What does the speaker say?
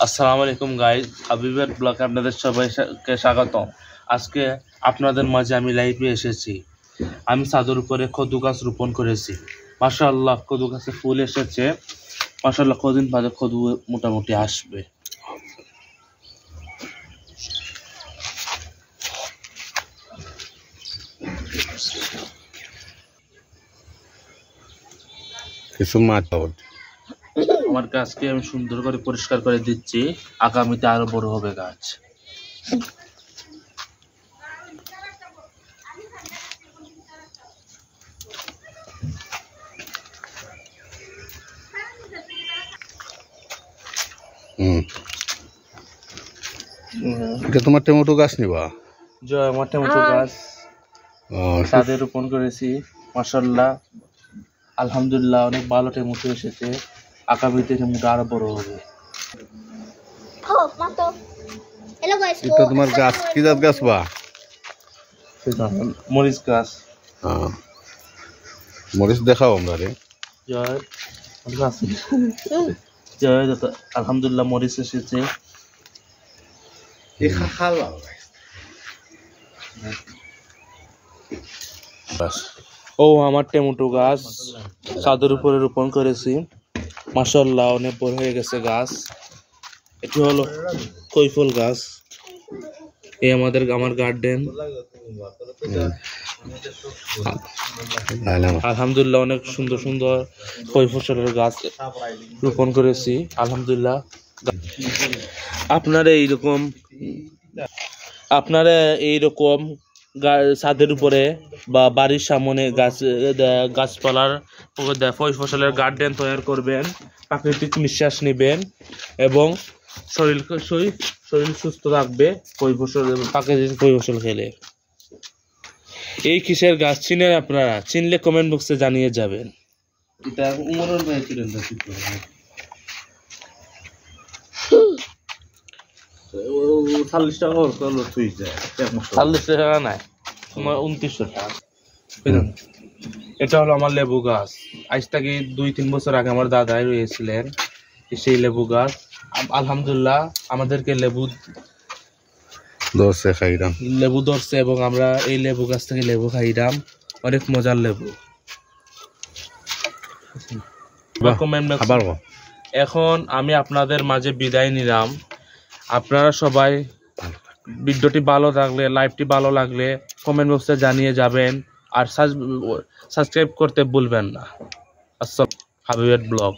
আসসালামু আলাইকুম গাইস, হাবিবের ব্লগে আপনাদের সবাইকে স্বাগতম। আজকে আপনাদের মাঝে আমি লাইভে এসেছি। আমি ছাদের উপরে কদু গাছ রোপণ করেছি। মাশাআল্লাহ, কদু গাছে ফুল এসেছে। মাশাআল্লাহ, কদিন বাদে কদু মোটামুটি আসবে। আমার গাছকে আমি সুন্দর করে পরিষ্কার করে দিচ্ছি, আগামীতে আরো বড় হবে গাছ। এটা তোমার টমেটো গাছ নিবা? জয়, আমার টমেটো গাছ ছাদে রোপণ করেছি। মাশাআল্লাহ, আলহামদুলিল্লাহ, অনেক ভালো টমেটো এসেছে। আগামীতে টমেটো আরো বড় হবে। এটা তোমার গাছ কি জাত গাছ বা? মরিচ গাছ। মরিচ দেখাও আমরা রে। জয়, জয়, আলহামদুলিল্লাহ মরিচ এসেছে। ও আমার টমেটো গাছ ছাদের উপরে রোপণ করেছি। মাশাআল্লাহ, অনেক বড় হয়ে গেছে গাছ। এটি হলো কৈফল গাছ। এই আমার গার্ডেন। আলহামদুলিল্লাহ, অনেক সুন্দর সুন্দর কই ফসলের গাছ রোপণ করেছি। আলহামদুলিল্লাহ, আপনারা এইরকম ছাদের উপরে বা বাড়ির সামনে গাছপালার ফল ফসলের গার্ডেন তৈরি করবেন। প্রাকৃতিক নিঃশ্বাস নেবেন এবং শরীর সুস্থ থাকবে প্রাকৃতিক ফল ফসল খেলে। এই কিসের গাছ চিনেন আপনারা? চিনলে কমেন্ট বক্সে জানিয়ে যাবেন। এটা উমরের ভাই ছিলেন না, 40 টাকা নাই, তোমার 2900 টাকা। এটা হলো আমার লেবু গাছ। আজ থেকে 2-3 বছর আগে আমার দাদাই রয়েছিলেন সেই লেবু গাছ। আলহামদুলিল্লাহ, আমাদেরকে লেবু ধরছে এবং আমরা এই লেবু গাছ থেকে লেবু খাইলাম। অনেক মজার লেবু। এখন আমি আপনাদের মাঝে বিদায় নিলাম। আপনারা সবাই ভিডিওটি ভালো লাগলে, লাইভটি ভালো লাগলে কমেন্ট বক্সে জানিয়ে যাবেন। আর সাবস্ক্রাইব করতে ভুলবেন না। আসসালাম, হাবিবের ব্লগ।